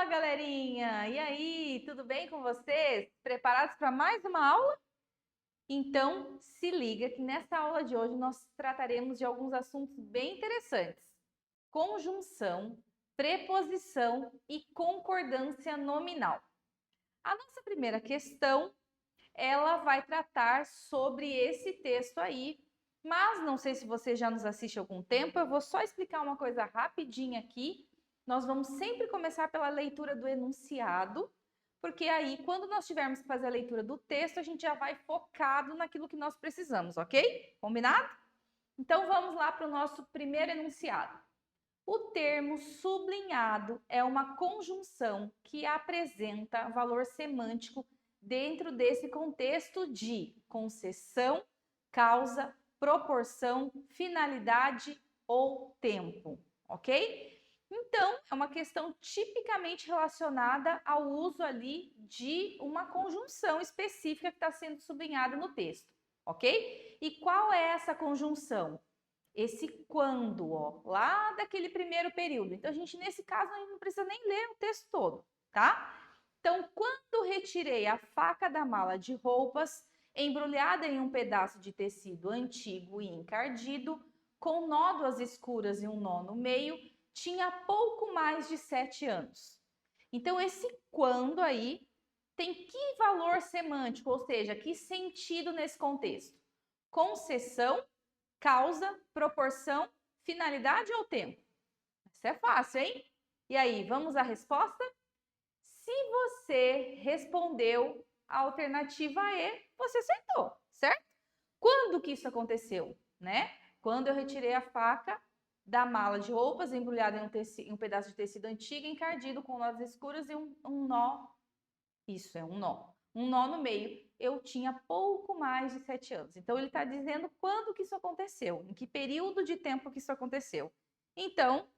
Fala, galerinha! E aí, tudo bem com vocês? Preparados para mais uma aula? Então, se liga que nessa aula de hoje nós trataremos de alguns assuntos bem interessantes: conjunção, preposição e concordância nominal. A nossa primeira questão, ela vai tratar sobre esse texto aí, mas não sei se você já nos assiste há algum tempo, eu vou só explicar uma coisa rapidinha aqui. Nós vamos sempre começar pela leitura do enunciado, porque aí, quando nós tivermos que fazer a leitura do texto, a gente já vai focado naquilo que nós precisamos, ok? Combinado? Então, vamos lá para o nosso primeiro enunciado. O termo sublinhado é uma conjunção que apresenta valor semântico dentro desse contexto de concessão, causa, proporção, finalidade ou tempo, ok? Então, é uma questão tipicamente relacionada ao uso ali de uma conjunção específica que está sendo sublinhada no texto, ok? E qual é essa conjunção? Esse quando, ó, lá daquele primeiro período. Então, a gente, nesse caso, a gente não precisa nem ler o texto todo, tá? Então, quando retirei a faca da mala de roupas, embrulhada em um pedaço de tecido antigo e encardido, com nódoas escuras e um nó no meio, tinha pouco mais de 7 anos. Então, esse quando aí tem que valor semântico, ou seja, que sentido nesse contexto? Concessão, causa, proporção, finalidade ou tempo? Isso é fácil, hein? E aí, vamos à resposta? Se você respondeu a alternativa E, você acertou, certo? Quando que isso aconteceu, né? Quando eu retirei a faca da mala de roupas, embrulhada em um pedaço de tecido antigo, encardido com nós escuras e um nó. Isso é um nó. Um nó no meio. Eu tinha pouco mais de 7 anos. Então, ele está dizendo quando que isso aconteceu, em que período de tempo que isso aconteceu. Então,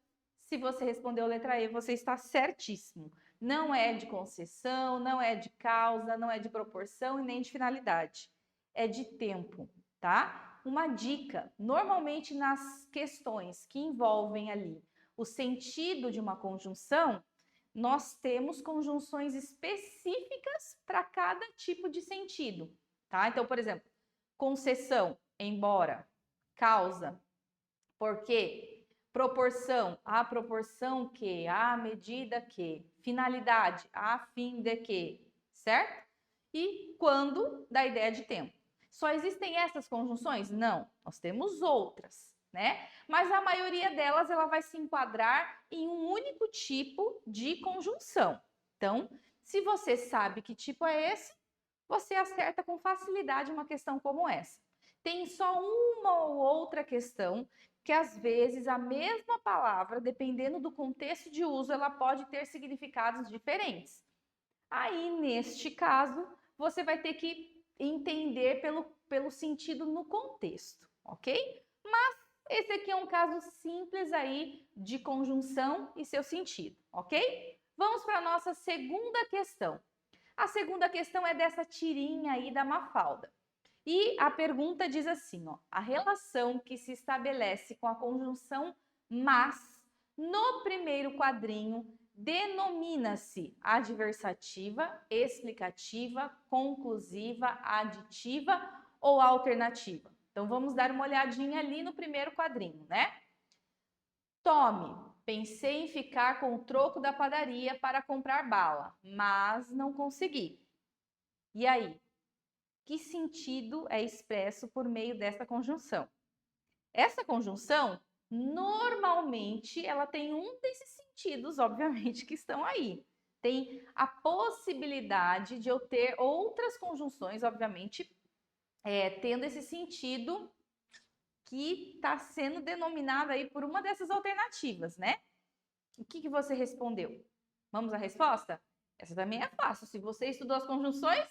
se você respondeu a letra E, você está certíssimo. Não é de concessão, não é de causa, não é de proporção e nem de finalidade. É de tempo, tá? Uma dica: normalmente nas questões que envolvem ali o sentido de uma conjunção, nós temos conjunções específicas para cada tipo de sentido, tá? Então, por exemplo, concessão, embora, causa, porque, proporção, a proporção que, a medida que, finalidade, a fim de que, certo? E quando, da ideia de tempo. Só existem essas conjunções? Não, nós temos outras, né? Mas a maioria delas ela vai se enquadrar em um único tipo de conjunção. Então, se você sabe que tipo é esse, você acerta com facilidade uma questão como essa. Tem só uma ou outra questão que às vezes a mesma palavra, dependendo do contexto de uso, ela pode ter significados diferentes. Aí, neste caso, você vai ter que entender pelo sentido no contexto, ok? Mas esse aqui é um caso simples aí de conjunção e seu sentido, ok? Vamos para a nossa segunda questão. A segunda questão é dessa tirinha aí da Mafalda. E a pergunta diz assim, ó: a relação que se estabelece com a conjunção mas no primeiro quadrinho denomina-se adversativa, explicativa, conclusiva, aditiva ou alternativa? Então vamos dar uma olhadinha ali no primeiro quadrinho, né? Tome, pensei em ficar com o troco da padaria para comprar bala, mas não consegui. E aí? Que sentido é expresso por meio dessa conjunção? Essa conjunção, normalmente, ela tem um desses sentidos, obviamente, que estão aí. Tem a possibilidade de eu ter outras conjunções, obviamente, tendo esse sentido que está sendo denominado aí por uma dessas alternativas, né? O que você respondeu? Vamos à resposta? Essa também é fácil. Se você estudou as conjunções,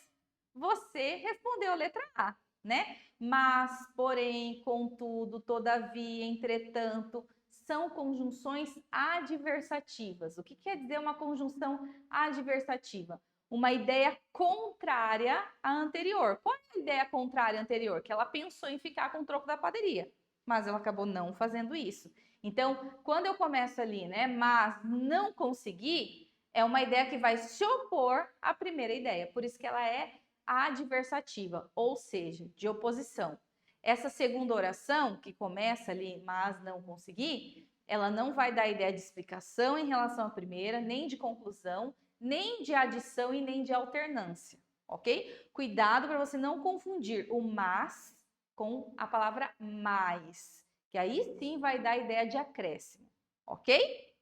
você respondeu a letra A, né? Mas, porém, contudo, todavia, entretanto, são conjunções adversativas. O que quer dizer uma conjunção adversativa? Uma ideia contrária à anterior. Qual é a ideia contrária à anterior? Que ela pensou em ficar com o troco da padaria, mas ela acabou não fazendo isso. Então, quando eu começo ali, né, mas não consegui, É uma ideia que vai se opor à primeira ideia, por isso que ela é adversativa, ou seja, de oposição. Essa segunda oração, que começa ali, mas não consegui, ela não vai dar ideia de explicação em relação à primeira, nem de conclusão, nem de adição e nem de alternância, ok? Cuidado para você não confundir o mas com a palavra mais, que aí sim vai dar ideia de acréscimo, ok?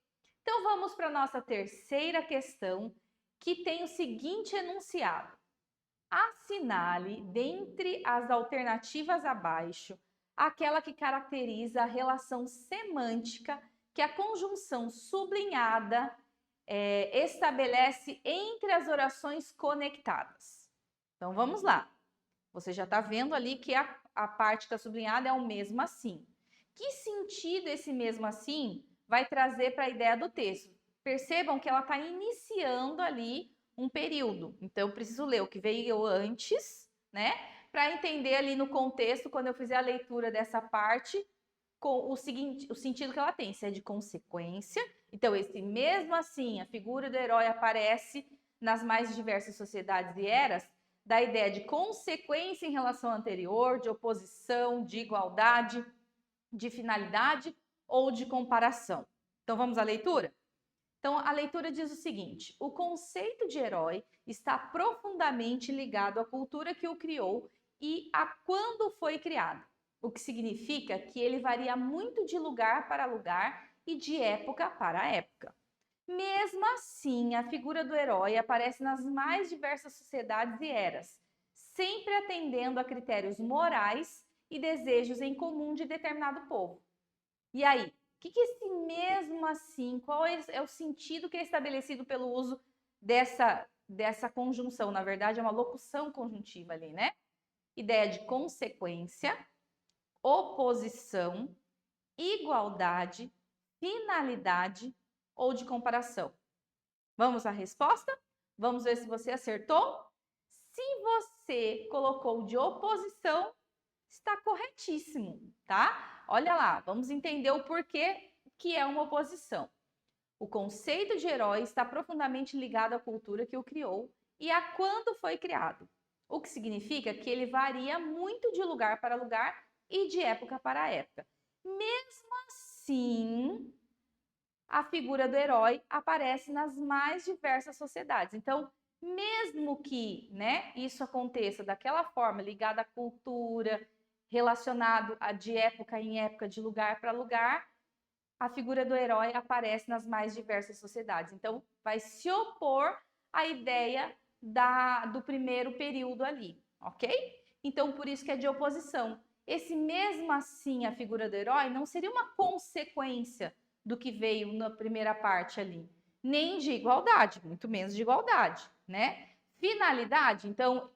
Então vamos para a nossa terceira questão, que tem o seguinte enunciado: assinale, dentre as alternativas abaixo, aquela que caracteriza a relação semântica que a conjunção sublinhada estabelece entre as orações conectadas. Então vamos lá. Você já está vendo ali que a parte que está sublinhada é o mesmo assim. Que sentido esse mesmo assim vai trazer para a ideia do texto? Percebam que ela está iniciando ali um período. Então, eu preciso ler o que veio antes, né? Para entender ali no contexto, quando eu fizer a leitura dessa parte, com o sentido que ela tem, se é de consequência. Então, esse mesmo assim, a figura do herói aparece nas mais diversas sociedades e eras, da ideia de consequência em relação ao anterior, de oposição, de igualdade, de finalidade ou de comparação. Então, vamos à leitura? Então, a leitura diz o seguinte: o conceito de herói está profundamente ligado à cultura que o criou e a quando foi criado, o que significa que ele varia muito de lugar para lugar e de época para época. Mesmo assim, a figura do herói aparece nas mais diversas sociedades e eras, sempre atendendo a critérios morais e desejos em comum de determinado povo. E aí, o que esse mesmo assim, qual é o sentido que é estabelecido pelo uso dessa conjunção? Na verdade, é uma locução conjuntiva ali, né? Ideia de consequência, oposição, igualdade, finalidade ou de comparação. Vamos à resposta? Vamos ver se você acertou? Se você colocou de oposição, está corretíssimo, tá? Olha lá, vamos entender o porquê que é uma oposição. O conceito de herói está profundamente ligado à cultura que o criou e a quando foi criado, o que significa que ele varia muito de lugar para lugar e de época para época. Mesmo assim, a figura do herói aparece nas mais diversas sociedades. Então, mesmo que, né, isso aconteça daquela forma, ligado à cultura, relacionado a de época em época, de lugar para lugar, a figura do herói aparece nas mais diversas sociedades. Então, vai se opor à ideia do primeiro período ali, ok? Então, por isso que é de oposição. Esse mesmo assim, a figura do herói não seria uma consequência do que veio na primeira parte ali, nem de igualdade, muito menos de igualdade, né? Finalidade, então,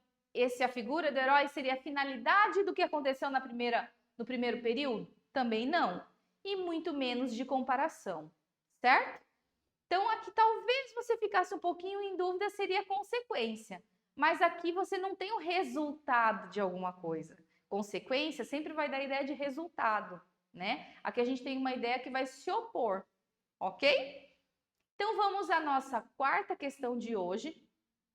a figura do herói seria a finalidade do que aconteceu no primeiro período? Também não. E muito menos de comparação, certo? Então, aqui talvez você ficasse um pouquinho em dúvida, seria a consequência. Mas aqui você não tem o resultado de alguma coisa. Consequência sempre vai dar ideia de resultado, né? Aqui a gente tem uma ideia que vai se opor, ok? Então, vamos à nossa quarta questão de hoje,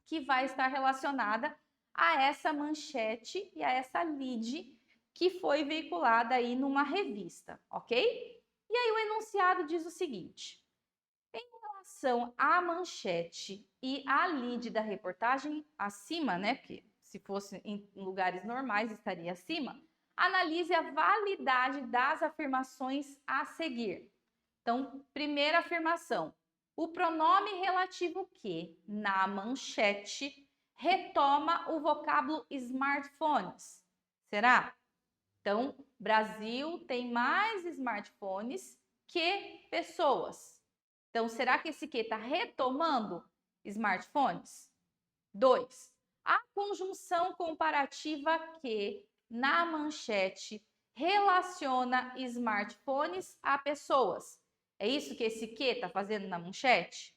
que vai estar relacionada a essa manchete e a essa lead que foi veiculada aí numa revista, ok? E aí o enunciado diz o seguinte: em relação à manchete e à lead da reportagem acima, né, porque se fosse em lugares normais estaria acima, analise a validade das afirmações a seguir. Então, primeira afirmação: o pronome relativo que, na manchete, retoma o vocábulo smartphones. Será? Então, Brasil tem mais smartphones que pessoas. Então, será que esse que está retomando smartphones? 2. A conjunção comparativa que, na manchete, relaciona smartphones a pessoas. É isso que esse que está fazendo na manchete?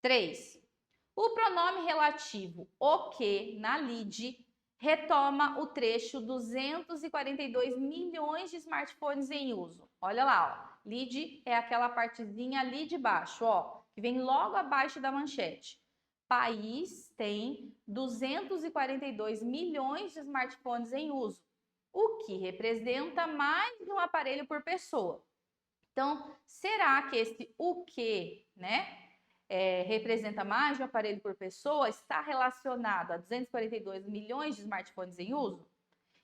3. O pronome relativo o que, na lead, retoma o trecho 242 milhões de smartphones em uso. Olha lá, ó. Lead é aquela partezinha ali de baixo, ó. que vem logo abaixo da manchete. País tem 242 milhões de smartphones em uso, o que representa mais de um aparelho por pessoa. Então, será que esse o que, né, representa mais de um aparelho por pessoa está relacionado a 242 milhões de smartphones em uso?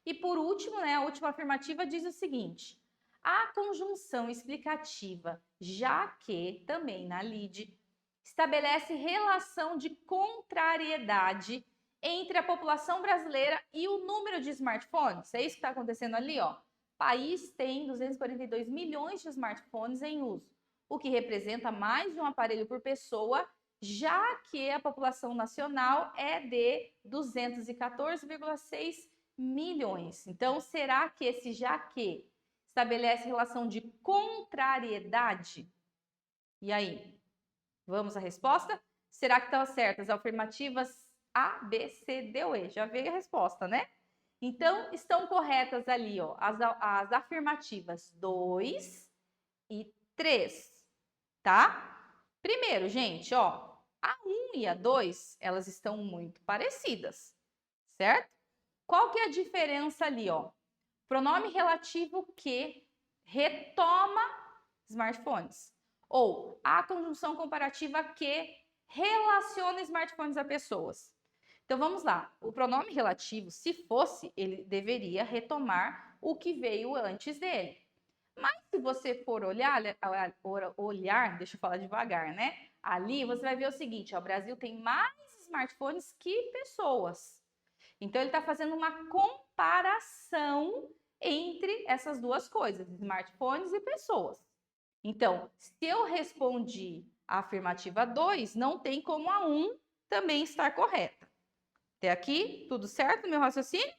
E por último, né, a última afirmativa diz o seguinte: a conjunção explicativa, já que, também na lide, estabelece relação de contrariedade entre a população brasileira e o número de smartphones. É isso que está acontecendo ali, ó. O país tem 242 milhões de smartphones em uso, o que representa mais de um aparelho por pessoa, já que a população nacional é de 214,6 milhões. Então, será que esse já que estabelece relação de contrariedade? E aí? Vamos à resposta? Será que estão certas as afirmativas A, B, C, D ou E? Já veio a resposta, né? Então, estão corretas ali, ó, as afirmativas 2 e 3, tá? Primeiro, gente, ó, a 1 e a 2, elas estão muito parecidas, certo? Qual que é a diferença ali, ó? Pronome relativo que retoma smartphones. Ou a conjunção comparativa que relaciona smartphones a pessoas. Então vamos lá. O pronome relativo, se fosse, ele deveria retomar o que veio antes dele. Mas se você for olhar, deixa eu falar devagar, né? Ali você vai ver o seguinte: ó, o Brasil tem mais smartphones que pessoas. Então ele está fazendo uma comparação entre essas duas coisas, smartphones e pessoas. Então, se eu respondi a afirmativa 2, não tem como a 1 também estar correta. Até aqui, tudo certo no meu raciocínio?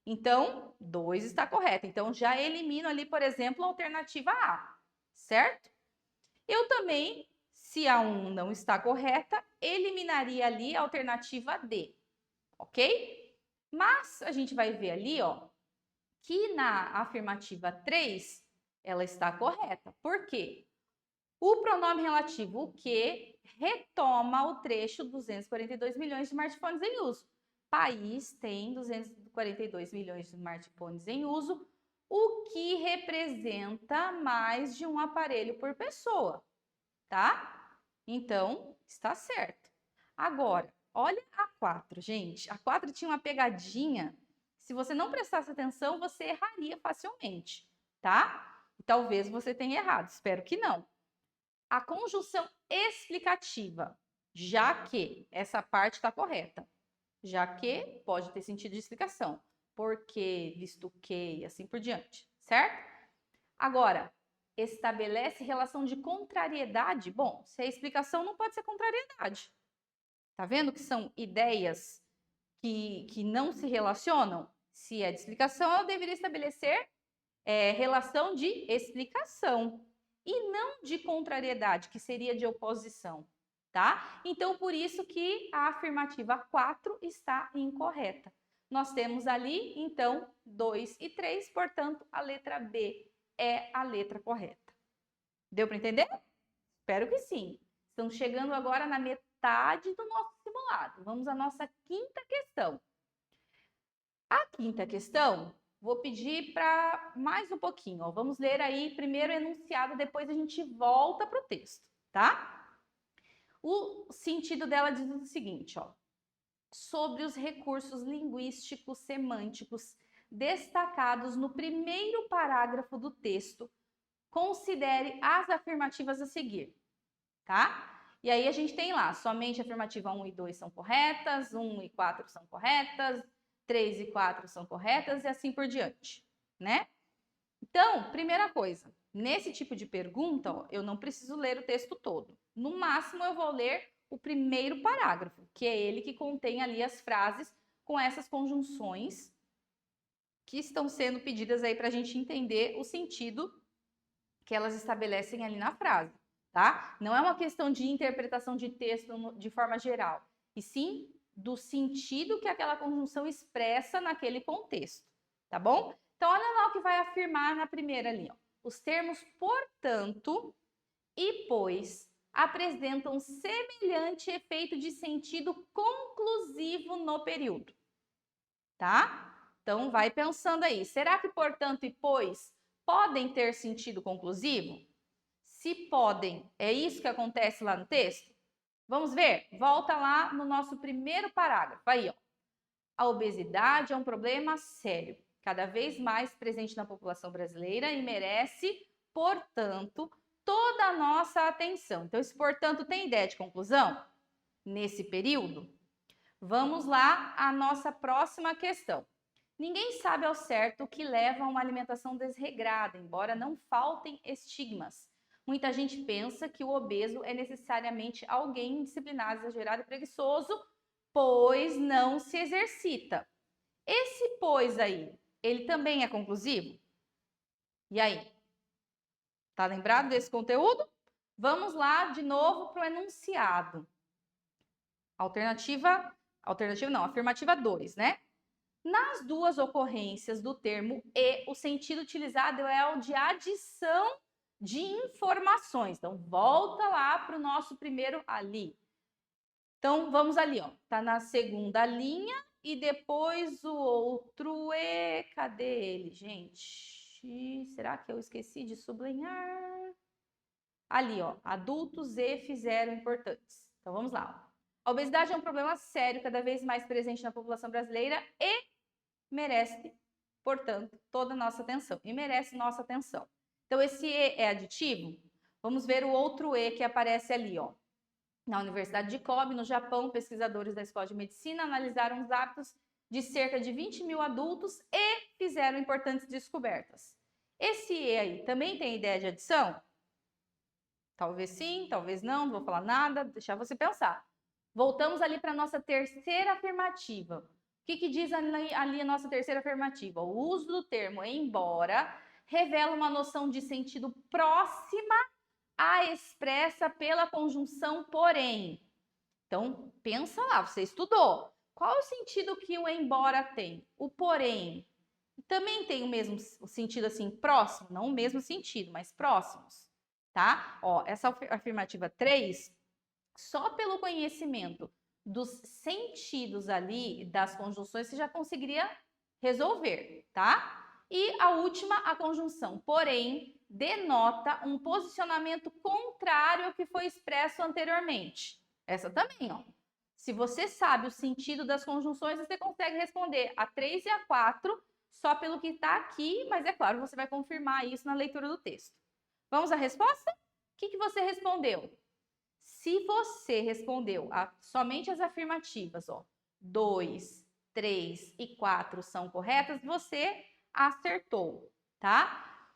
Então, 2 está correta. Então, já elimino ali, por exemplo, a alternativa A, certo? Eu também, se a 1 não está correta, eliminaria ali a alternativa D, ok? Mas a gente vai ver ali, ó, que na afirmativa 3, ela está correta. Por quê? O pronome relativo o que retoma o trecho 242 milhões de smartphones em uso. País tem 242 milhões de smartphones em uso, o que representa mais de um aparelho por pessoa, tá? Então, está certo. Agora, olha a 4, gente. A 4 tinha uma pegadinha. Se você não prestasse atenção, você erraria facilmente, tá? E talvez você tenha errado, espero que não. A conjunção explicativa, já que essa parte está correta, já que pode ter sentido de explicação, porque, visto que e assim por diante, certo? Agora, estabelece relação de contrariedade. Bom, se a explicação não pode ser contrariedade. Tá vendo que são ideias que não se relacionam? Se é de explicação, eu deveria estabelecer relação de explicação e não de contrariedade, que seria de oposição, tá? Então, por isso que a afirmativa 4 está incorreta. Nós temos ali, então, 2 e 3, portanto, a letra B é a letra correta. Deu para entender? Espero que sim. Estamos chegando agora na metade do nosso simulado. Vamos à nossa quinta questão. A quinta questão, vou pedir para mais um pouquinho. Ó. Vamos ler aí primeiro o enunciado, depois a gente volta para o texto, tá? O sentido dela diz o seguinte, ó. Sobre os recursos linguísticos semânticos destacados no primeiro parágrafo do texto, considere as afirmativas a seguir, tá? E aí a gente tem lá, somente a afirmativa 1 e 2 são corretas, 1 e 4 são corretas, 3 e 4 são corretas e assim por diante, né? Então, primeira coisa, nesse tipo de pergunta, ó, eu não preciso ler o texto todo. No máximo, eu vou ler o primeiro parágrafo, que é ele que contém ali as frases com essas conjunções que estão sendo pedidas aí para a gente entender o sentido que elas estabelecem ali na frase, tá? Não é uma questão de interpretação de texto de forma geral, e sim do sentido que aquela conjunção expressa naquele contexto, tá bom? Então, olha lá o que vai afirmar na primeira ali, ó. Os termos portanto e pois apresentam semelhante efeito de sentido conclusivo no período, tá? Então, vai pensando aí. Será que portanto e pois podem ter sentido conclusivo? Se podem, é isso que acontece lá no texto? Vamos ver? Volta lá no nosso primeiro parágrafo. Aí, ó. A obesidade é um problema sério, cada vez mais presente na população brasileira e merece, portanto, toda a nossa atenção. Então, esse portanto tem ideia de conclusão? Nesse período? Vamos lá à nossa próxima questão. Ninguém sabe ao certo o que leva a uma alimentação desregrada, embora não faltem estigmas. Muita gente pensa que o obeso é necessariamente alguém indisciplinado, exagerado e preguiçoso, pois não se exercita. Esse pois aí, ele também é conclusivo? E aí? Tá lembrado desse conteúdo? Vamos lá de novo para o enunciado. Afirmativa 2, né? Nas duas ocorrências do termo e, o sentido utilizado é o de adição de informações. Então, volta lá para o nosso primeiro ali. Então, vamos ali, ó. Tá na segunda linha e depois o outro e. Cadê ele, gente? Será que eu esqueci de sublinhar? Ali, ó. Adultos e fizeram importantes. Então, vamos lá. A obesidade é um problema sério, cada vez mais presente na população brasileira e merece, portanto, toda a nossa atenção. E merece nossa atenção. Então, esse e é aditivo? Vamos ver o outro e que aparece ali, ó. Na Universidade de Kobe, no Japão, pesquisadores da Escola de Medicina analisaram os hábitos de cerca de 20 mil adultos e fizeram importantes descobertas. Esse e aí também tem ideia de adição? Talvez sim, talvez não vou falar nada, deixar você pensar. Voltamos ali para a nossa terceira afirmativa. O que diz ali a nossa terceira afirmativa? O uso do termo embora revela uma noção de sentido próxima à expressa pela conjunção porém. Então, pensa lá, você estudou. Qual é o sentido que o embora tem? O porém também tem o mesmo sentido assim, próximo, não o mesmo sentido, mas próximos, tá? Ó, essa afirmativa 3, só pelo conhecimento dos sentidos ali, das conjunções, você já conseguiria resolver, tá? E a última, a conjunção porém, denota um posicionamento contrário ao que foi expresso anteriormente. Essa também, ó. Se você sabe o sentido das conjunções, você consegue responder a 3 e a 4 só pelo que está aqui, mas é claro, você vai confirmar isso na leitura do texto. Vamos à resposta? O que você respondeu? Se você respondeu somente as afirmativas, ó, 2, 3 e 4 são corretas, você acertou, tá?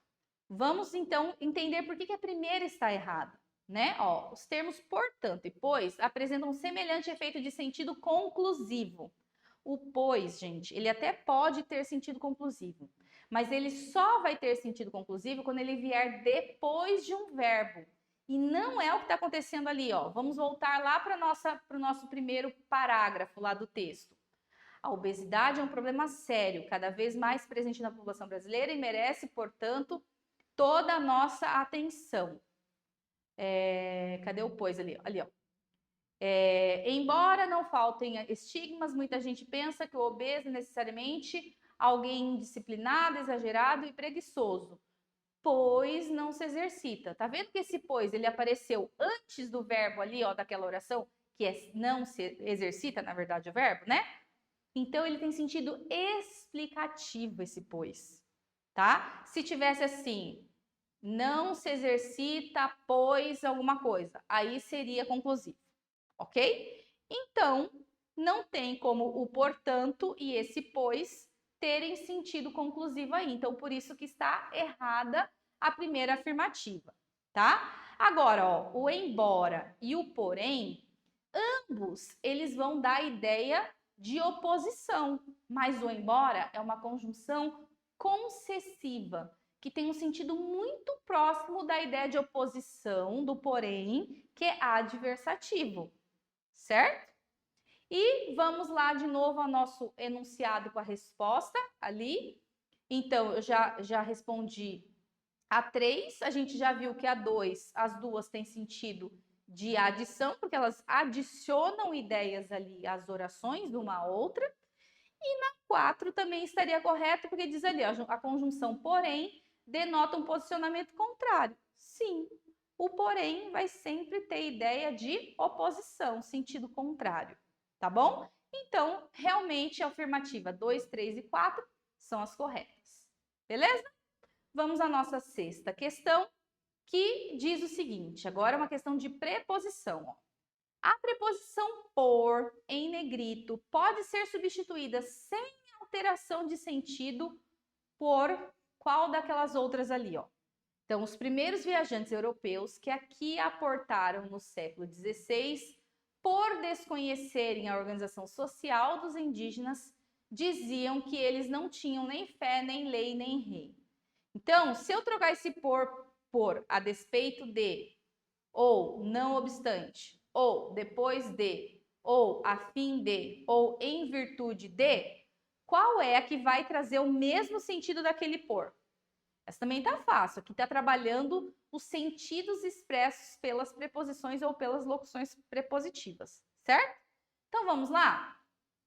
Vamos, então, entender por que a primeira está errada, né? Ó, os termos portanto e pois apresentam um semelhante efeito de sentido conclusivo. O pois, gente, ele até pode ter sentido conclusivo, mas ele só vai ter sentido conclusivo quando ele vier depois de um verbo. E não é o que está acontecendo ali, ó. Vamos voltar lá para o nosso primeiro parágrafo lá do texto. A obesidade é um problema sério, cada vez mais presente na população brasileira e merece, portanto, toda a nossa atenção. Cadê o pois ali? Ali, ó. Embora não faltem estigmas, muita gente pensa que o obeso é necessariamente alguém indisciplinado, exagerado e preguiçoso, pois não se exercita. Tá vendo que esse pois ele apareceu antes do verbo ali, ó, daquela oração, que é não se exercita, na verdade, o verbo, né? Então ele tem sentido explicativo esse pois, tá? Se tivesse assim, não se exercita, pois alguma coisa, aí seria conclusivo, ok? Então, não tem como o portanto e esse pois terem sentido conclusivo aí. Então, por isso que está errada a primeira afirmativa, tá? Agora, ó, o embora e o porém, ambos eles vão dar a ideia de oposição, mas o embora é uma conjunção concessiva, que tem um sentido muito próximo da ideia de oposição do porém, que é adversativo, certo? E vamos lá de novo ao nosso enunciado com a resposta ali. Então, eu já respondi a 3, a gente já viu que a 2, as duas têm sentido de adição, porque elas adicionam ideias ali às orações de uma à outra. E na 4 também estaria correto, porque diz ali, ó, a conjunção porém denota um posicionamento contrário. Sim, o porém vai sempre ter ideia de oposição, sentido contrário, tá bom? Então, realmente, a afirmativa 2, 3 e 4 são as corretas, beleza? Vamos à nossa sexta questão, que diz o seguinte, agora é uma questão de preposição, ó. A preposição por, em negrito, pode ser substituída sem alteração de sentido por qual daquelas outras ali, ó. Então, os primeiros viajantes europeus que aqui aportaram no século XVI, por desconhecerem a organização social dos indígenas, diziam que eles não tinham nem fé, nem lei, nem rei. Então, se eu trocar esse por a despeito de, ou não obstante, ou depois de, ou a fim de, ou em virtude de, qual é a que vai trazer o mesmo sentido daquele por? Essa também tá fácil, aqui tá trabalhando os sentidos expressos pelas preposições ou pelas locuções prepositivas, certo? Então vamos lá?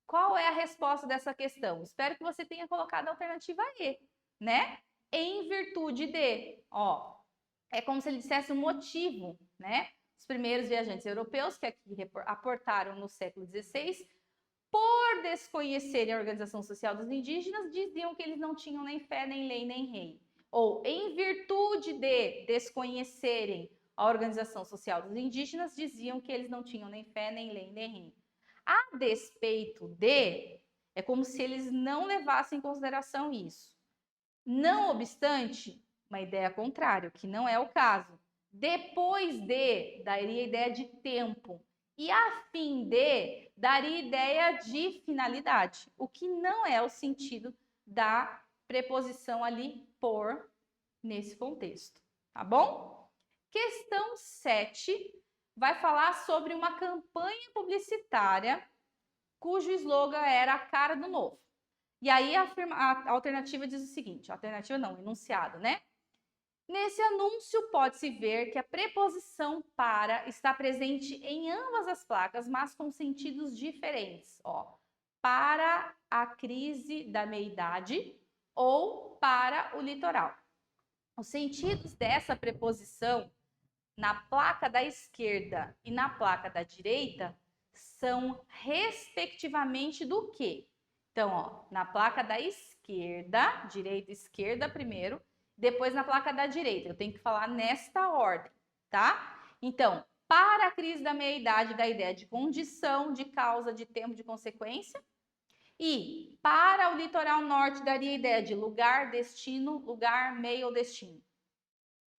Qual é a resposta dessa questão? Espero que você tenha colocado a alternativa E, né? Em virtude de, ó, é como se ele dissesse um motivo, né? Os primeiros viajantes europeus que aqui aportaram no século XVI, por desconhecerem a organização social dos indígenas, diziam que eles não tinham nem fé, nem lei, nem rei. Ou, em virtude de desconhecerem a organização social dos indígenas, diziam que eles não tinham nem fé, nem lei, nem rei. A despeito de, é como se eles não levassem em consideração isso. Não obstante, uma ideia contrária, que não é o caso. Depois de, daria ideia de tempo. E a fim de, daria ideia de finalidade, o que não é o sentido da preposição ali por nesse contexto, tá bom? Questão 7 vai falar sobre uma campanha publicitária cujo slogan era a cara do novo. E aí a alternativa diz o seguinte, alternativa não, enunciado, né? Nesse anúncio pode-se ver que a preposição para está presente em ambas as placas, mas com sentidos diferentes. Ó, para a crise da meia-idade ou para o litoral. Os sentidos dessa preposição na placa da esquerda e na placa da direita são respectivamente do quê? Então, ó, na placa da esquerda, direita e esquerda primeiro, depois na placa da direita. Eu tenho que falar nesta ordem, tá? Então, para a crise da meia-idade, da ideia de condição, de causa, de tempo, de consequência. E para o litoral norte, daria a ideia de lugar, destino, lugar, meio ou destino.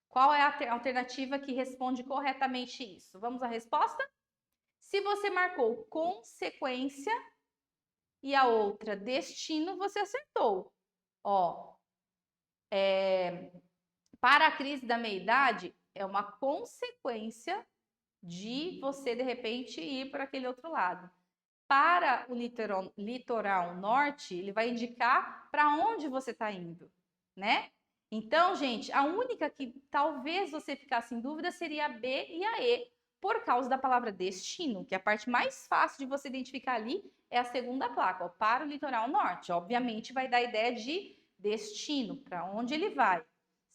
Qual é a alternativa que responde corretamente isso? Vamos à resposta? Se você marcou consequência e a outra destino, você acertou. Ó, para a crise da meia-idade, é uma consequência de você, de repente, ir para aquele outro lado. Para o litoral norte, ele vai indicar para onde você está indo, né? Então, gente, a única que talvez você ficasse em dúvida seria a B e a E, por causa da palavra destino, que a parte mais fácil de você identificar ali é a segunda placa, ó, para o litoral norte. Obviamente, vai dar a ideia de destino, para onde ele vai,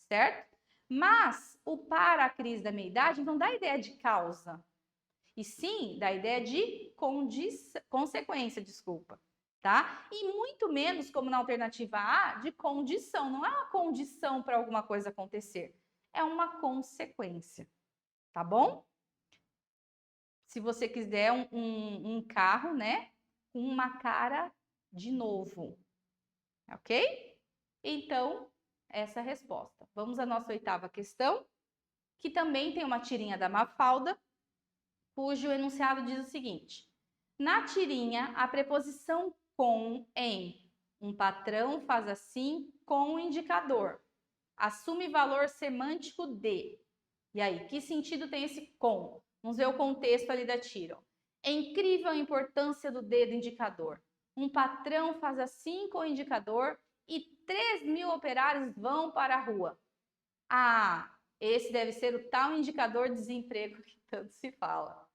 certo? Mas o para a crise da meia-idade não dá a ideia de causa, e sim dá a ideia de consequência, desculpa. Tá? E muito menos, como na alternativa A, de condição. Não é uma condição para alguma coisa acontecer, é uma consequência, tá bom? Se você quiser um carro, né, com uma cara de novo, ok? Então, essa é a resposta. Vamos à nossa oitava questão, que também tem uma tirinha da Mafalda, cujo enunciado diz o seguinte: na tirinha, a preposição com em um patrão faz assim com o indicador. Assume valor semântico de. E aí, que sentido tem esse com? Vamos ver o contexto ali da tira. É incrível a importância do dedo indicador. Um patrão faz assim com o indicador e 3.000 operários vão para a rua. Ah, esse deve ser o tal indicador de desemprego que tanto se fala.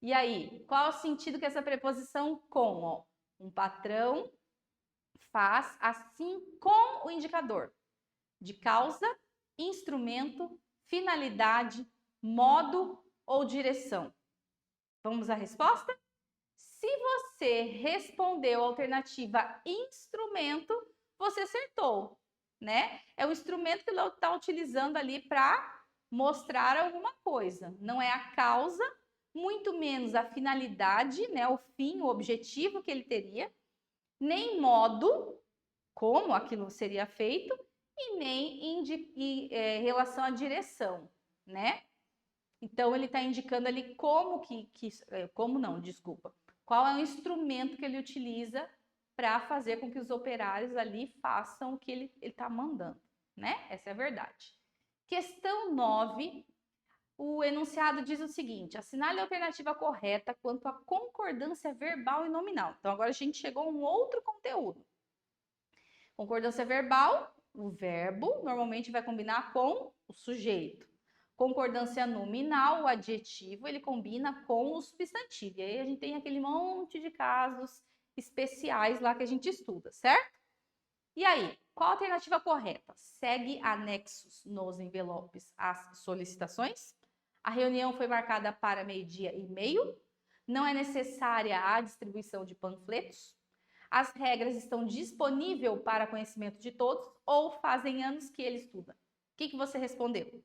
E aí, qual é o sentido que essa preposição com, ó? Um patrão faz assim com o indicador de causa, instrumento, finalidade, modo ou direção. Vamos à resposta? Se você respondeu a alternativa instrumento, você acertou, né? É o instrumento que ele está utilizando ali para mostrar alguma coisa. Não é a causa, muito menos a finalidade, né? O fim, o objetivo que ele teria, nem modo, como aquilo seria feito, e nem em relação à direção, né? Então, ele está indicando ali como não, desculpa. Qual é o instrumento que ele utiliza para fazer com que os operários ali façam o que ele está mandando, né? Essa é a verdade. Questão 9, o enunciado diz o seguinte: assinale a alternativa correta quanto à concordância verbal e nominal. Então, agora a gente chegou a um outro conteúdo. Concordância verbal, o verbo normalmente vai combinar com o sujeito. Concordância nominal, o adjetivo, ele combina com o substantivo. E aí a gente tem aquele monte de casos especiais lá que a gente estuda, certo? E aí, qual a alternativa correta? Segue anexos nos envelopes às solicitações. A reunião foi marcada para 12:30. Não é necessária a distribuição de panfletos. As regras estão disponíveis para conhecimento de todos ou fazem anos que ele estuda? O que você respondeu?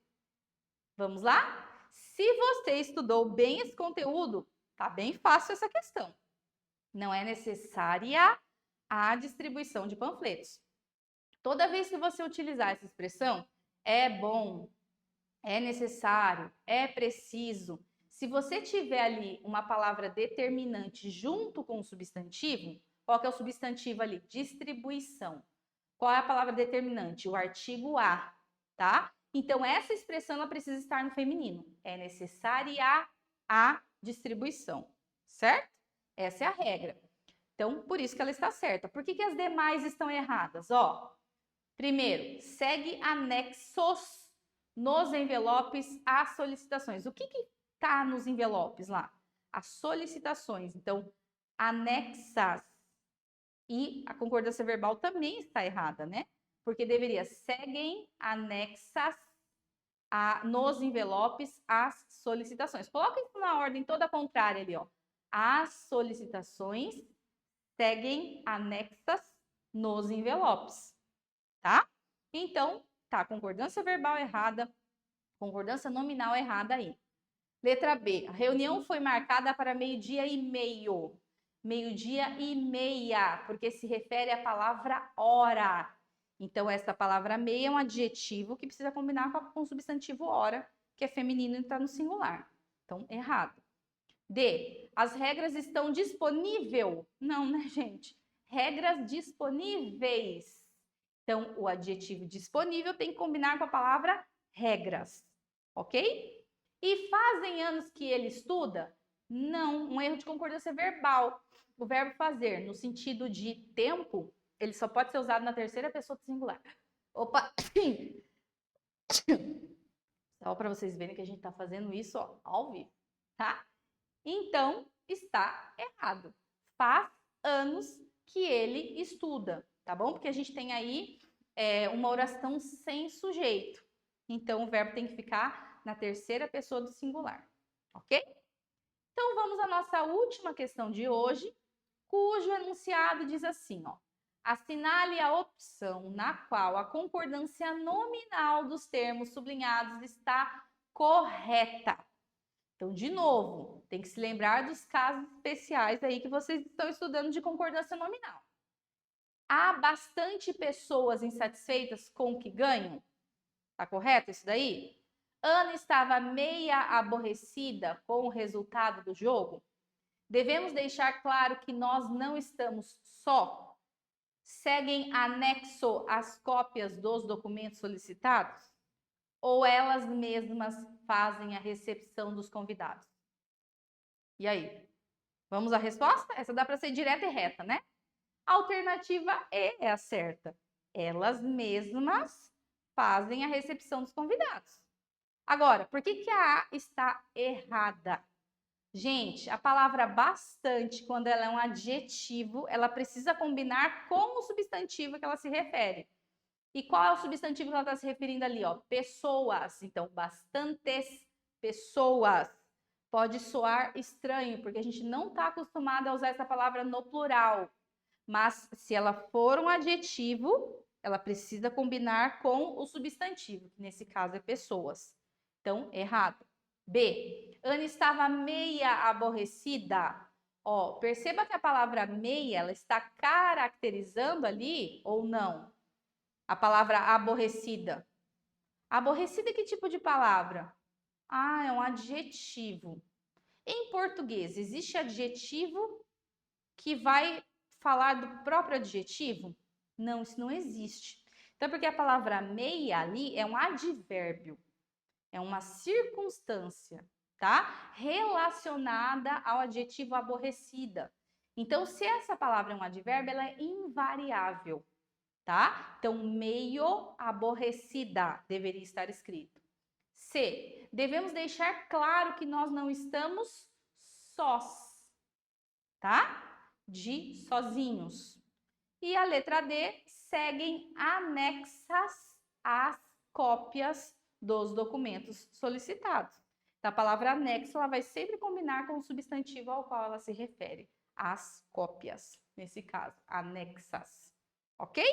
Vamos lá? Se você estudou bem esse conteúdo, tá bem fácil essa questão. Não é necessária a distribuição de panfletos. Toda vez que você utilizar essa expressão, é bom, é necessário, é preciso. Se você tiver ali uma palavra determinante junto com o substantivo, qual que é o substantivo ali? Distribuição. Qual é a palavra determinante? O artigo a, tá? Então, essa expressão ela precisa estar no feminino. É necessária a distribuição, certo? Essa é a regra. Então, por isso que ela está certa. Por que as demais estão erradas? Ó, primeiro, segue anexos nos envelopes às solicitações. O que está nos envelopes lá? As solicitações. Então, anexas. E a concordância verbal também está errada, né? Porque deveria seguem anexas nos envelopes às solicitações. Coloca isso na ordem toda contrária ali, ó. As solicitações seguem anexas nos envelopes, tá? Então, tá, concordância verbal errada, concordância nominal errada aí. Letra B, a reunião foi marcada para 12:30. 12:30, porque se refere à palavra hora. Então, essa palavra meia é um adjetivo que precisa combinar com o substantivo hora, que é feminino e está no singular. Então, errado. D, as regras estão disponíveis. Não, né, gente? Regras disponíveis. Então, o adjetivo disponível tem que combinar com a palavra regras, ok? E fazem anos que ele estuda? Não, um erro de concordância verbal. O verbo fazer, no sentido de tempo, ele só pode ser usado na terceira pessoa do singular. Opa! Só para vocês verem que a gente está fazendo isso ó, ao vivo, tá? Então, está errado. Faz anos que ele estuda, tá bom? Porque a gente tem aí uma oração sem sujeito. Então, o verbo tem que ficar na terceira pessoa do singular, ok? Então, vamos à nossa última questão de hoje, cujo enunciado diz assim, ó. Assinale a opção na qual a concordância nominal dos termos sublinhados está correta. Então, de novo, tem que se lembrar dos casos especiais aí que vocês estão estudando de concordância nominal. Há bastante pessoas insatisfeitas com o que ganham? Tá correto isso daí? Ana estava meia aborrecida com o resultado do jogo? Devemos deixar claro que nós não estamos só. Seguem anexo as cópias dos documentos solicitados? Ou elas mesmas fazem a recepção dos convidados? E aí? Vamos à resposta? Essa dá para ser direta e reta, né? A alternativa E é a certa. Elas mesmas fazem a recepção dos convidados. Agora, por que a A está errada? Gente, a palavra bastante, quando ela é um adjetivo, ela precisa combinar com o substantivo que ela se refere. E qual é o substantivo que ela está se referindo ali? Ó? Pessoas. Então, bastantes pessoas. Pode soar estranho, porque a gente não está acostumado a usar essa palavra no plural. Mas se ela for um adjetivo, ela precisa combinar com o substantivo, que nesse caso é pessoas. Então, errado. B. Ana estava meia aborrecida. Ó, perceba que a palavra meia, ela está caracterizando ali ou não? A palavra aborrecida. Aborrecida, que tipo de palavra? Ah, é um adjetivo. Em português, existe adjetivo que vai falar do próprio adjetivo? Não, isso não existe. Então, porque a palavra meia ali é um advérbio, é uma circunstância, tá? Relacionada ao adjetivo aborrecida. Então, se essa palavra é um advérbio, ela é invariável, tá? Então, meio aborrecida deveria estar escrito. C. Devemos deixar claro que nós não estamos sós, tá? De sozinhos. E a letra D, seguem anexas às cópias dos documentos solicitados. Então, a palavra anexo ela vai sempre combinar com o substantivo ao qual ela se refere. As cópias, nesse caso, anexas. Ok?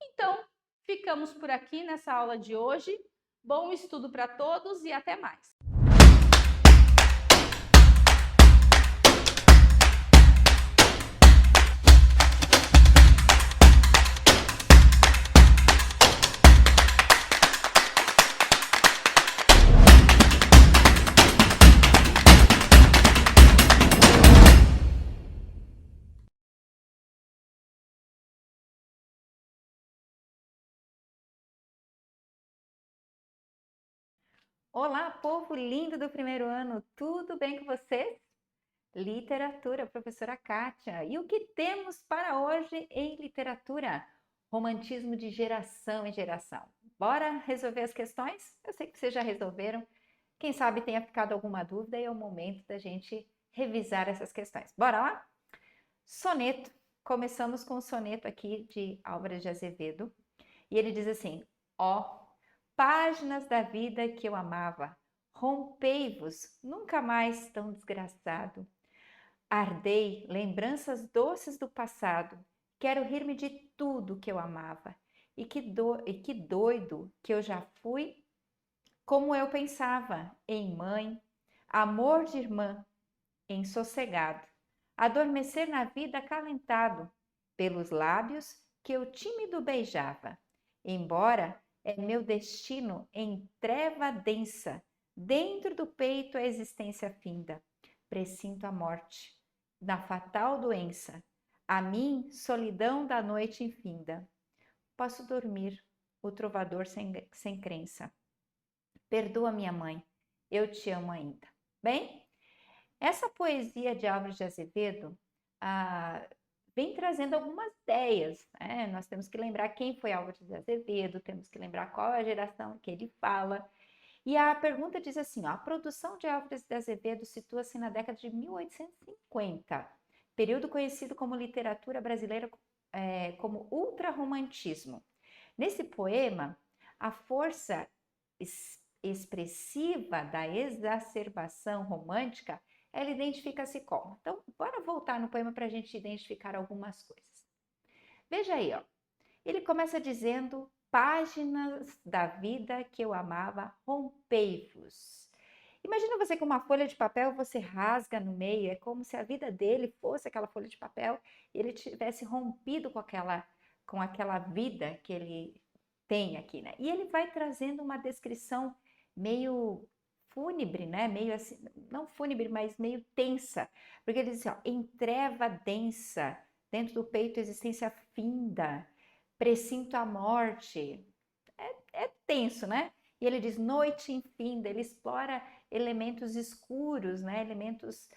Então, ficamos por aqui nessa aula de hoje. Bom estudo para todos e até mais! Olá, povo lindo do primeiro ano, tudo bem com vocês? Literatura, professora Kátia. E o que temos para hoje em literatura? Romantismo de geração em geração. Bora resolver as questões? Eu sei que vocês já resolveram. Quem sabe tenha ficado alguma dúvida e é o momento da gente revisar essas questões. Bora lá? Soneto. Começamos com o soneto aqui de Álvares de Azevedo. E ele diz assim: ó, páginas da vida que eu amava, rompei-vos, nunca mais tão desgraçado. Ardei, lembranças doces do passado, quero rir-me de tudo que eu amava. E que doido que eu já fui, como eu pensava, em mãe, amor de irmã, em sossegado, adormecer na vida acalentado, pelos lábios que eu tímido beijava. Embora é meu destino em treva densa, dentro do peito a existência finda, presinto a morte, na fatal doença, a mim solidão da noite infinda. Posso dormir, o trovador sem crença. Perdoa minha mãe, eu te amo ainda. Bem, essa poesia de Álvares de Azevedo vem trazendo algumas ideias, né? Nós temos que lembrar quem foi Álvares de Azevedo, temos que lembrar qual é a geração que ele fala. E a pergunta diz assim, ó, a produção de Álvares de Azevedo situa-se na década de 1850, período conhecido como literatura brasileira como ultrarromantismo. Nesse poema, a força expressiva da exacerbação romântica, ela identifica-se como. Então, bora voltar no poema para a gente identificar algumas coisas. Veja aí, ó. Ele começa dizendo: páginas da vida que eu amava, rompei-vos. Imagina você com uma folha de papel, você rasga no meio, é como se a vida dele fosse aquela folha de papel e ele tivesse rompido com aquela vida que ele tem aqui, né? E ele vai trazendo uma descrição meio fúnebre, né? Meio assim, não fúnebre, mas meio tensa, porque ele diz assim, ó, em treva densa, dentro do peito existência finda, presinto a morte. É tenso, né? E ele diz noite infinda, ele explora elementos escuros, né? Elementos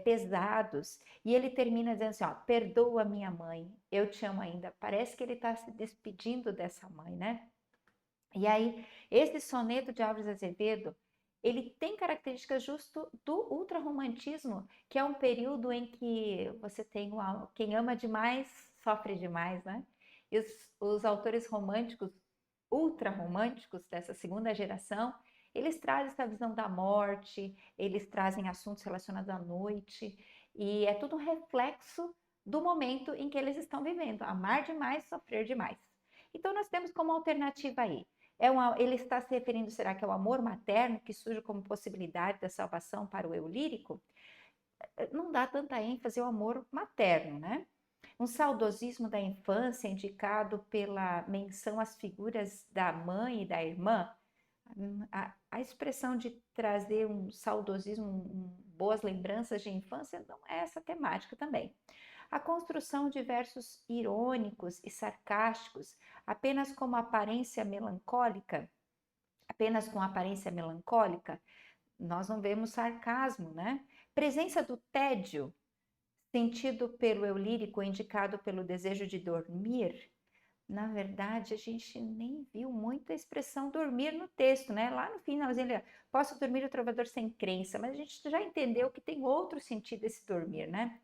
pesados. E ele termina dizendo assim, ó, perdoa minha mãe, eu te amo ainda. Parece que ele está se despedindo dessa mãe, né? E aí, esse soneto de Álvares Azevedo, ele tem características justo do ultrarromantismo, que é um período em que você tem quem ama demais sofre demais, né? E os autores românticos, ultrarromânticos dessa segunda geração, eles trazem essa visão da morte, eles trazem assuntos relacionados à noite, e é tudo um reflexo do momento em que eles estão vivendo, amar demais, sofrer demais. Então, nós temos como alternativa aí ele está se referindo, será que é o amor materno que surge como possibilidade da salvação para o eu lírico? Não dá tanta ênfase ao amor materno, né? Um saudosismo da infância indicado pela menção às figuras da mãe e da irmã. A expressão de trazer um saudosismo, boas lembranças de infância, não é essa temática também. A construção de versos irônicos e sarcásticos, apenas com aparência melancólica, nós não vemos sarcasmo, né? Presença do tédio, sentido pelo eu lírico, indicado pelo desejo de dormir. Na verdade, a gente nem viu muito a expressão dormir no texto, né? Lá no finalzinho, ele posso dormir o trovador sem crença, mas a gente já entendeu que tem outro sentido esse dormir, né?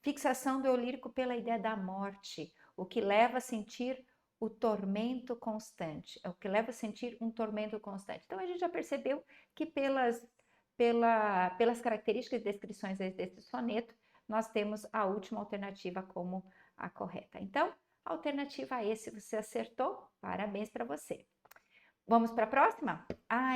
Fixação do eu lírico pela ideia da morte, o que leva a sentir o tormento constante, é o que leva a sentir um tormento constante. Então a gente já percebeu que pelas características e descrições desse soneto, nós temos a última alternativa como a correta. Então, alternativa A, se você acertou, parabéns para você. Vamos para a próxima?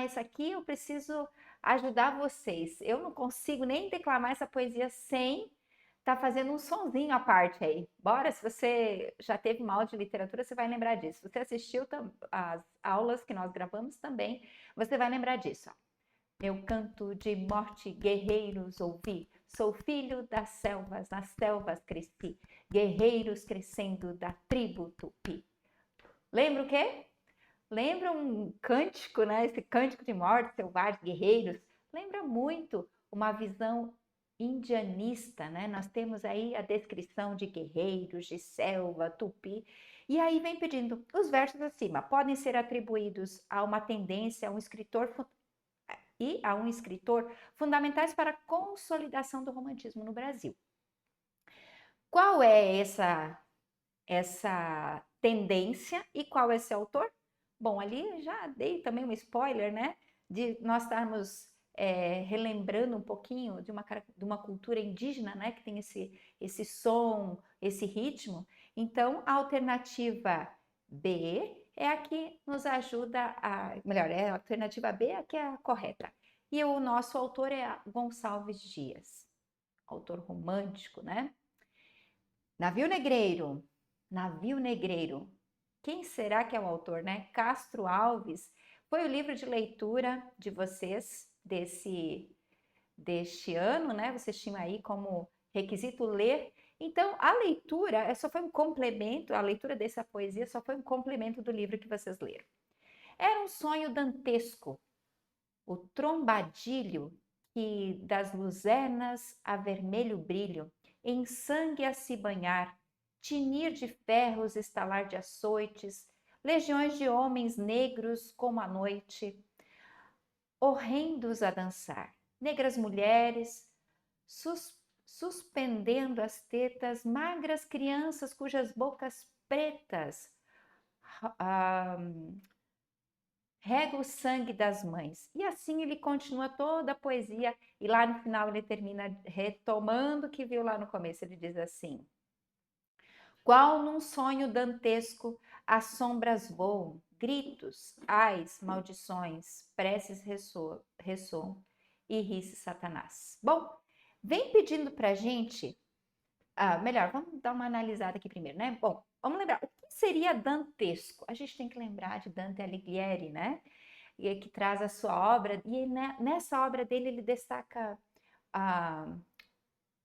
Essa aqui eu preciso ajudar vocês. Eu não consigo nem declamar essa poesia sem estar fazendo um sonzinho à parte aí. Bora, se você já teve uma aula de literatura, você vai lembrar disso. Se você assistiu as aulas que nós gravamos também, você vai lembrar disso. Meu canto de morte, guerreiros, ouvi. Sou filho das selvas, nas selvas cresci. Guerreiros crescendo da tribo Tupi. Lembra o quê? Lembra um cântico, né? Esse cântico de morte, selvagens, guerreiros. Lembra muito uma visão indianista, né? Nós temos aí a descrição de guerreiros, de selva, tupi. E aí vem pedindo, os versos acima podem ser atribuídos a uma tendência, a um escritor fundamentais para a consolidação do romantismo no Brasil. Qual é essa tendência e qual é esse autor? Bom, ali já dei também um spoiler, né? De nós estarmos relembrando um pouquinho de uma cultura indígena, né? Que tem esse som, esse ritmo. Então, a alternativa B é a que nos ajuda a alternativa B é a que é a correta. E o nosso autor é Gonçalves Dias, autor romântico, né? Navio Negreiro. Quem será que é o autor, né? Castro Alves. Foi o livro de leitura de vocês deste ano, né? Vocês tinham aí como requisito ler. Então, a leitura só foi um complemento, a leitura dessa poesia só foi um complemento do livro que vocês leram. Era um sonho dantesco, o trombadilho que das luzernas a vermelho brilho, em sangue a se banhar, tinir de ferros, estalar de açoites, legiões de homens negros como a noite, horrendos a dançar, negras mulheres, suspendendo as tetas, magras crianças cujas bocas pretas rega o sangue das mães. E assim ele continua toda a poesia e lá no final ele termina retomando o que viu lá no começo. Ele diz assim: qual num sonho dantesco as sombras voam, gritos, ais, maldições, preces ressoam e ri-se Satanás. Bom, vem pedindo pra gente, melhor, vamos dar uma analisada aqui primeiro, né? Bom, vamos lembrar, o que seria dantesco? A gente tem que lembrar de Dante Alighieri, né? E que traz a sua obra, e nessa obra dele ele destaca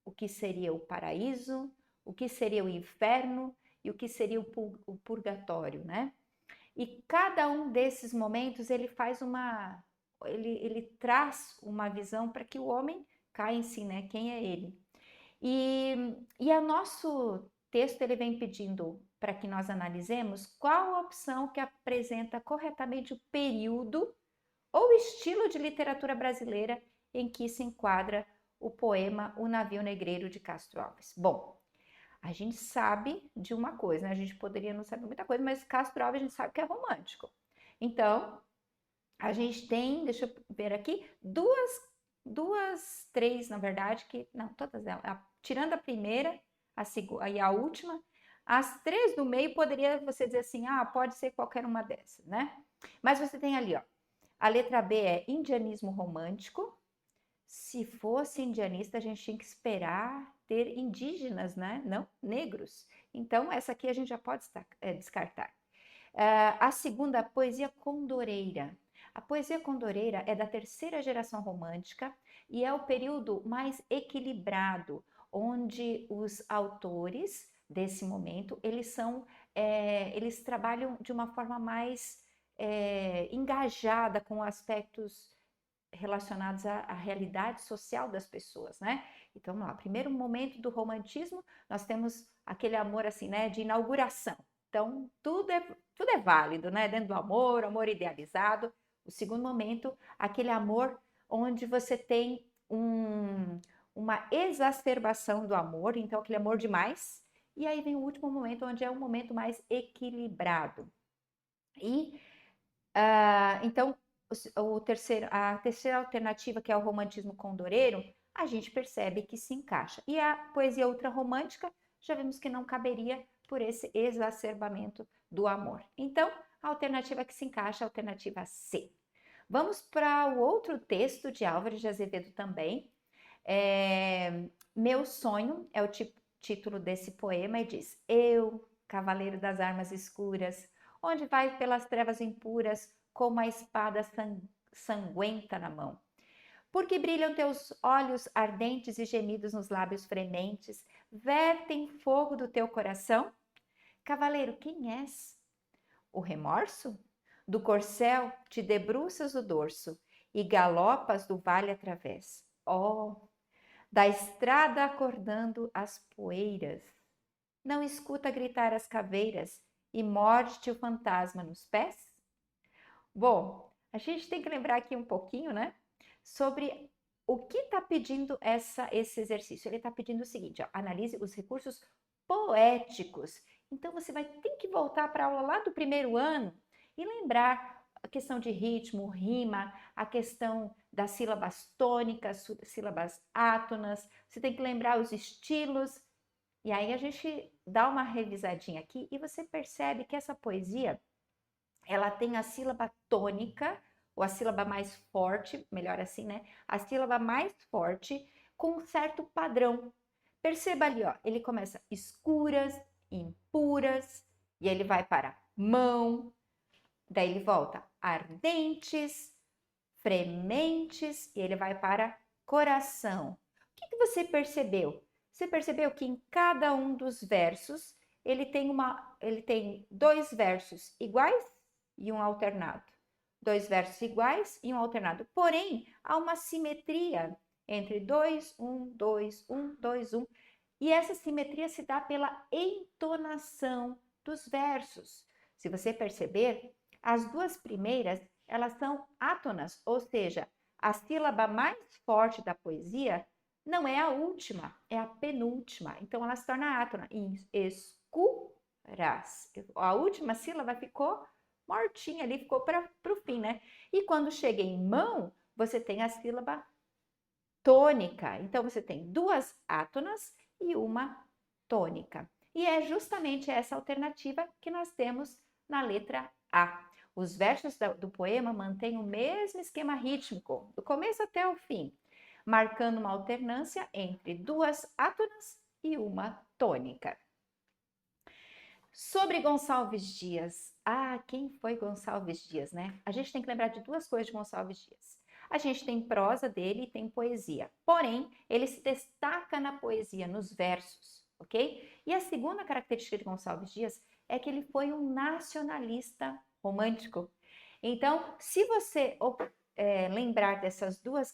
o que seria o paraíso, o que seria o inferno e o que seria o purgatório, né? E cada um desses momentos ele faz ele traz uma visão para que o homem caia em si, né? Quem é ele? E a texto ele vem pedindo para que nós analisemos qual a opção que apresenta corretamente o período ou estilo de literatura brasileira em que se enquadra o poema O Navio Negreiro de Castro Alves. Bom, a gente sabe de uma coisa, né? A gente poderia não saber muita coisa, mas Castro Alves a gente sabe que é romântico. Então, a gente tem, deixa eu ver aqui, três, na verdade, que, não, todas elas, tirando a primeira, a segunda e a última, as três do meio poderia você dizer assim, pode ser qualquer uma dessas, né? Mas você tem ali, ó, a letra B é indianismo romântico. Se fosse indianista, a gente tinha que esperar ter indígenas, né? Não negros. Então, essa aqui a gente já pode descartar. A segunda, poesia condoreira. A poesia condoreira é da terceira geração romântica e é o período mais equilibrado, onde os autores desse momento, eles trabalham de uma forma mais engajada com aspectos relacionados à realidade social das pessoas, né? Então, vamos lá, primeiro momento do romantismo, nós temos aquele amor assim, né, de inauguração. Então, tudo é válido, né? Dentro do amor idealizado. O segundo momento, aquele amor onde você tem uma exacerbação do amor, então aquele amor demais. E aí vem o último momento, onde é um momento mais equilibrado. E, então, a terceira alternativa, que é o romantismo condoreiro, a gente percebe que se encaixa. E a poesia ultrarromântica, já vimos que não caberia por esse exacerbamento do amor. Então, a alternativa que se encaixa é a alternativa C. Vamos para o outro texto de Álvares de Azevedo também. Meu Sonho é o título desse poema e diz: Eu, cavaleiro das armas escuras, onde vai pelas trevas impuras, com uma espada sanguenta na mão. Porque brilham teus olhos ardentes e gemidos nos lábios frementes, vertem fogo do teu coração? Cavaleiro, quem és? O remorso? Do corcel te debruças o dorso e galopas do vale através. Oh, da estrada acordando as poeiras. Não escuta gritar as caveiras e morde-te o fantasma nos pés? Bom, a gente tem que lembrar aqui um pouquinho, né, sobre o que está pedindo esse exercício. Ele está pedindo o seguinte, ó, analise os recursos poéticos. Então, você vai ter que voltar para a aula lá do primeiro ano e lembrar a questão de ritmo, rima, a questão das sílabas tônicas, sílabas átonas. Você tem que lembrar os estilos. E aí a gente dá uma revisadinha aqui e você percebe que essa poesia, ela tem a sílaba tônica, ou a sílaba mais forte, melhor assim, né? A sílaba mais forte com um certo padrão. Perceba ali, ó, ele começa escuras, impuras, e ele vai para mão, daí ele volta ardentes, frementes, e ele vai para coração. O que você percebeu? Você percebeu que em cada um dos versos ele tem dois versos iguais e um alternado. Dois versos iguais e um alternado. Porém, há uma simetria entre 2, 1, 2, 1, 2, 1. E essa simetria se dá pela entonação dos versos. Se você perceber, as duas primeiras, elas são átonas, ou seja, a sílaba mais forte da poesia não é a última, é a penúltima. Então, ela se torna átona. Escuras. A última sílaba ficou mortinha ali, ficou para o fim, né? E quando chega em mão, você tem a sílaba tônica. Então, você tem duas átonas e uma tônica. E é justamente essa alternativa que nós temos na letra A. Os versos do poema mantêm o mesmo esquema rítmico, do começo até o fim, marcando uma alternância entre duas átonas e uma tônica. Sobre Gonçalves Dias. Quem foi Gonçalves Dias, né? A gente tem que lembrar de duas coisas de Gonçalves Dias. A gente tem prosa dele e tem poesia. Porém, ele se destaca na poesia, nos versos, ok? E a segunda característica de Gonçalves Dias é que ele foi um nacionalista romântico. Então, se você lembrar dessas duas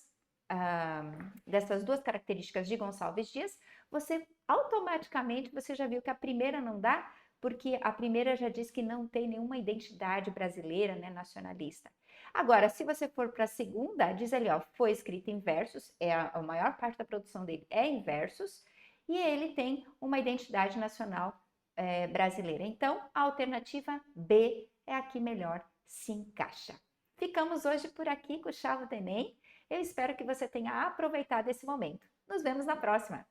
características de Gonçalves Dias, você automaticamente você já viu que a primeira não dá, porque a primeira já diz que não tem nenhuma identidade brasileira, né, nacionalista. Agora, se você for para a segunda, diz ali, ó, foi escrito em versos, a maior parte da produção dele é em versos, e ele tem uma identidade nacional brasileira. Então, a alternativa B é a que melhor se encaixa. Ficamos hoje por aqui com o Chave do Enem. Eu espero que você tenha aproveitado esse momento. Nos vemos na próxima!